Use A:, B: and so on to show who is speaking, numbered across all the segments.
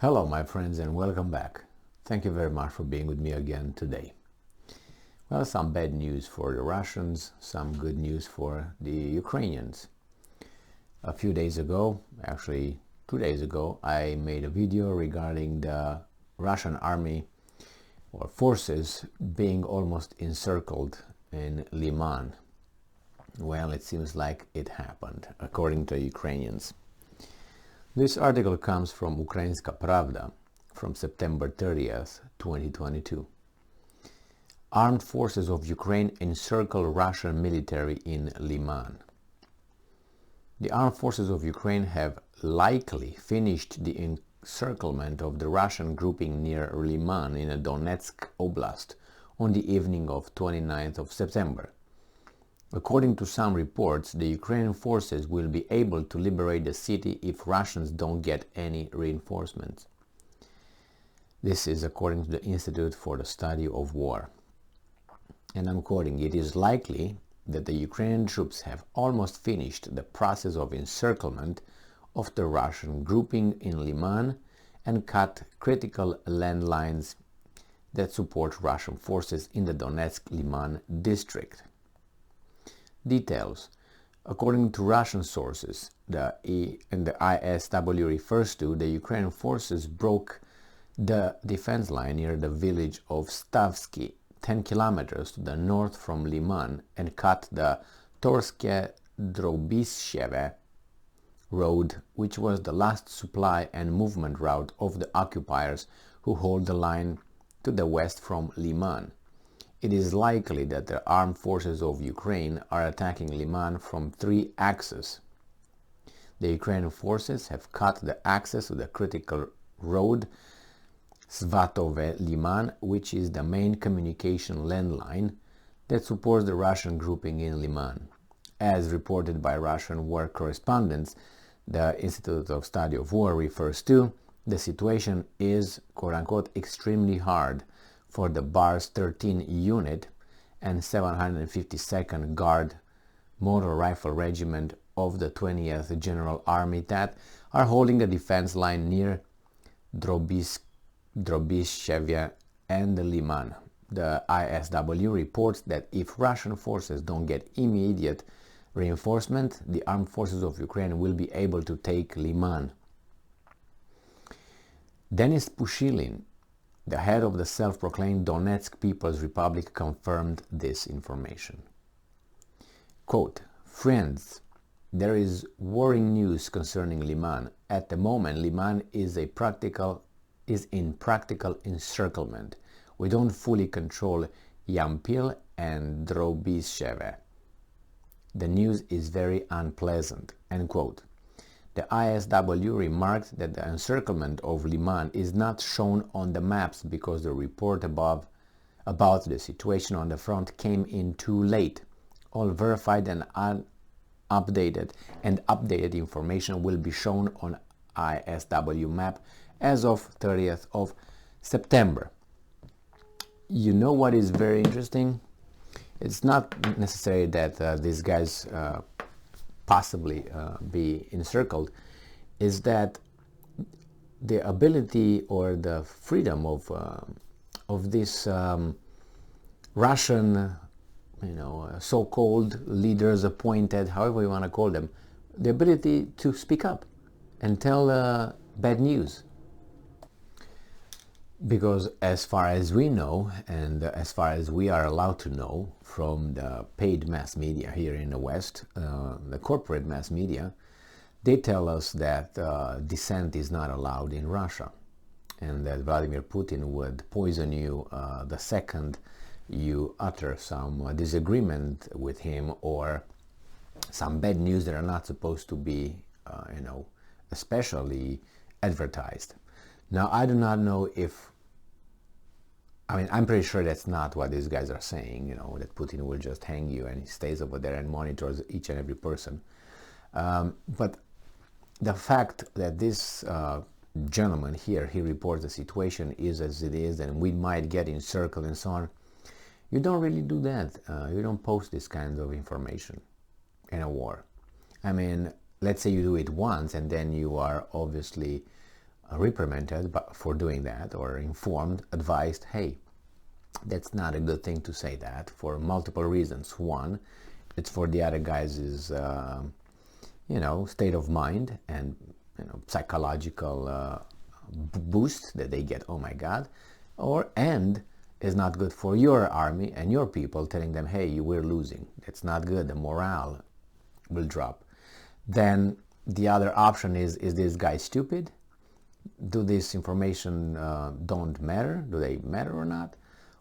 A: Hello my friends and welcome back. Thank you very much for being with me again today. Well, some bad news for the Russians, some good news for the Ukrainians. A few days ago, actually 2 days ago, I made a video regarding the Russian army or forces being almost encircled in Lyman. Well, it seems like it happened, according to Ukrainians. This article comes from Ukrainska Pravda from September 30th, 2022. Armed forces of Ukraine encircle Russian military in Lyman. The armed forces of Ukraine have likely finished the encirclement of the Russian grouping near Lyman in Donetsk Oblast on the evening of 29th of September. According to some reports, the Ukrainian forces will be able to liberate the city if Russians don't get any reinforcements. This is according to the Institute for the Study of War. And I'm quoting, "It is likely that the Ukrainian troops have almost finished the process of encirclement of the Russian grouping in Lyman and cut critical landlines that support Russian forces in the Donetsk-Lyman district." Details. According to Russian sources, the ISW refers to, the Ukrainian forces broke the defense line near the village of Stavsky, 10 kilometers to the north from Lyman, and cut the Torske-Drobisheve road, which was the last supply and movement route of the occupiers who hold the line to the west from Lyman. It is likely that the armed forces of Ukraine are attacking Lyman from three axes. The Ukrainian forces have cut the access to the critical road Svatove-Lyman, which is the main communication landline that supports the Russian grouping in Lyman. As reported by Russian war correspondents, the Institute of Study of War refers to, the situation is, quote-unquote, extremely hard for the Bars 13 unit and 752nd Guard Motor Rifle Regiment of the 20th General Army that are holding the defense line near Drobisheve and Lyman. The ISW reports that if Russian forces don't get immediate reinforcement, the armed forces of Ukraine will be able to take Lyman. Denis Pushilin, the head of the self-proclaimed Donetsk People's Republic, confirmed this information. Quote, "Friends, there is worrying news concerning Lyman. At the moment, Lyman is in practical encirclement. We don't fully control Yampil and Drobisheve. The news is very unpleasant." End quote. The ISW remarked that the encirclement of Lyman is not shown on the maps because the report about the situation on the front came in too late. All verified and updated information will be shown on ISW map as of 30th of September. You know what is very interesting? It's not necessary that these guys possibly be encircled, is that the ability or the freedom of these Russian, so-called leaders appointed, however you want to call them, the ability to speak up and tell bad news. Because as far as we know, and as far as we are allowed to know from the paid mass media here in the West, the corporate mass media, they tell us that dissent is not allowed in Russia, and that Vladimir Putin would poison you the second you utter some disagreement with him or some bad news that are not supposed to be, especially advertised. Now, I do not know I'm pretty sure that's not what these guys are saying, that Putin will just hang you and he stays over there and monitors each and every person. But the fact that this gentleman here, he reports the situation is as it is and we might get encircled and so on, you don't really do that. You don't post this kind of information in a war. Let's say you do it once and then you are obviously reprimanded for doing that, or informed, advised, hey, that's not a good thing to say that, for multiple reasons. One, it's for the other guys' state of mind and psychological boost that they get. Oh my God! And is not good for your army and your people, telling them, hey, we're losing. That's not good. The morale will drop. Then the other option is this guy stupid? Do this information don't matter? Do they matter or not?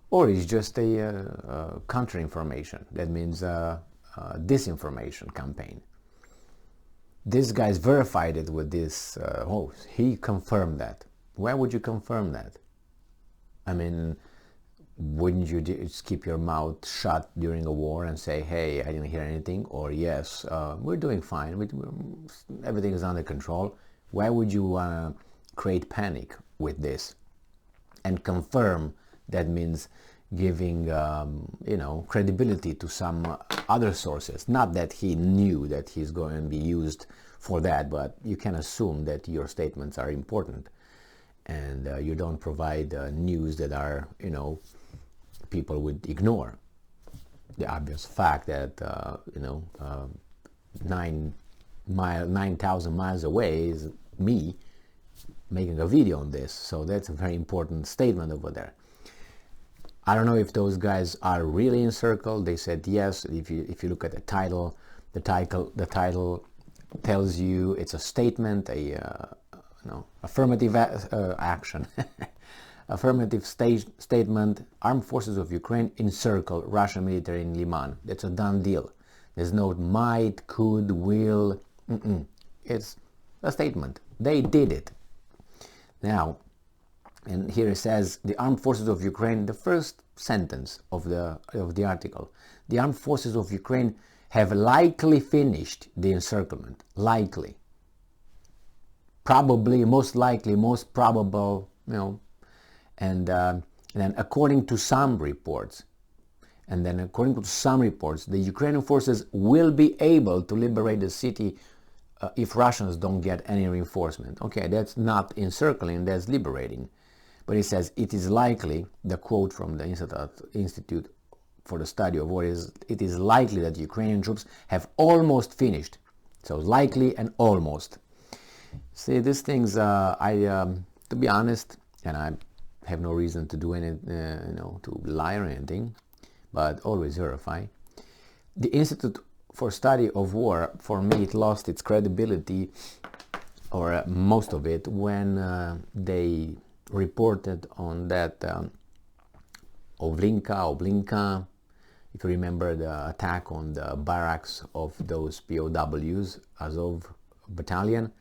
A: Or is just a counter information? That means disinformation campaign. This guy's verified it with this. He confirmed that. Why would you confirm that? I mean, wouldn't you just keep your mouth shut during a war and say, hey, I didn't hear anything, or yes, we're doing fine, everything is under control? Why would you want to create panic with this and confirm? That means giving credibility to some other sources. Not that he knew that he's going to be used for that, but you can assume that your statements are important, and you don't provide news that are people would ignore. The obvious fact that 9,000 miles away is me making a video on this, so that's a very important statement over there. I don't know if those guys are really encircled. They said yes. If you look at the title tells you it's a statement, affirmative action. Affirmative statement: Armed Forces of Ukraine encircle Russian military in Lyman. That's a done deal. There's no might, could, will. It's a statement. They did it. Now, and here it says, the Armed Forces of Ukraine, the first sentence of the article, the Armed Forces of Ukraine have likely finished the encirclement. Likely. Probably, most likely, most probable, and then according to some reports, the Ukrainian forces will be able to liberate the city if Russians don't get any reinforcement. Okay, that's not encircling, that's liberating. But it says it is likely, the quote from the Institute for the Study of War is, it is likely that Ukrainian troops have almost finished. So likely and almost. See, these things, to be honest, and I have no reason to do any, to lie or anything, but always verify. The Institute for Study of War, for me, it lost its credibility, or most of it, when they reported on that Oblinka, if you remember the attack on the barracks of those POWs, Azov battalion,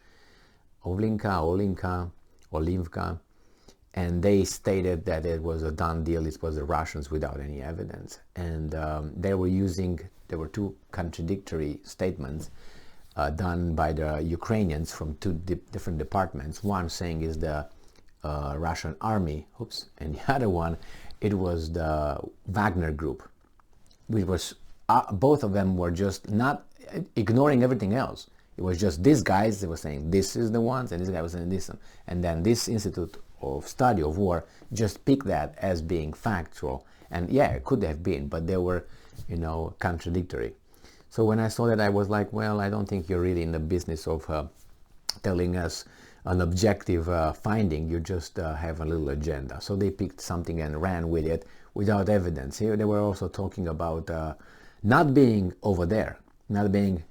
A: Olivka, and they stated that it was a done deal, it was the Russians without any evidence. And there were two contradictory statements done by the Ukrainians from two different departments. One saying is the Russian army, and the other one, it was the Wagner group, which was, both of them were just not ignoring everything else. It was just these guys, they were saying this is the ones, and this guy was saying this one. And then this Institute of Study of War just picked that as being factual. And yeah, it could have been, but they were, contradictory. So when I saw that, I was like, well, I don't think you're really in the business of telling us an objective finding. You just have a little agenda. So they picked something and ran with it without evidence. Here they were also talking about not being over there, not being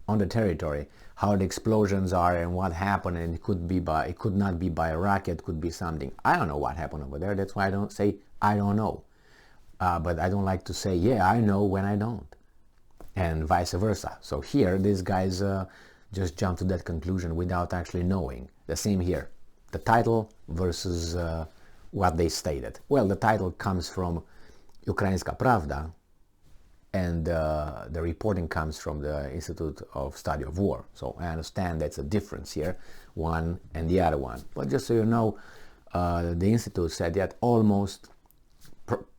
A: on the territory, how the explosions are and what happened, and it could not be by a rocket, could be something. I don't know what happened over there. That's why I don't say I don't know. But I don't like to say, yeah, I know, when I don't, and vice versa. So here, these guys just jumped to that conclusion without actually knowing. The same here. The title versus what they stated. Well, the title comes from Ukrainska Pravda, and the reporting comes from the Institute of Study of War. So I understand that's a difference here, one and the other one. But just so you know, the Institute said that almost,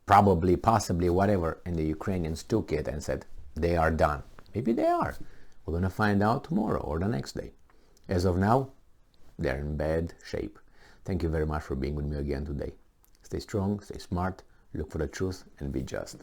A: probably, possibly, whatever, and the Ukrainians took it and said they are done. Maybe they are. We're going to find out tomorrow or the next day. As of now, they're in bad shape. Thank you very much for being with me again today. Stay strong, stay smart, look for the truth, and be just.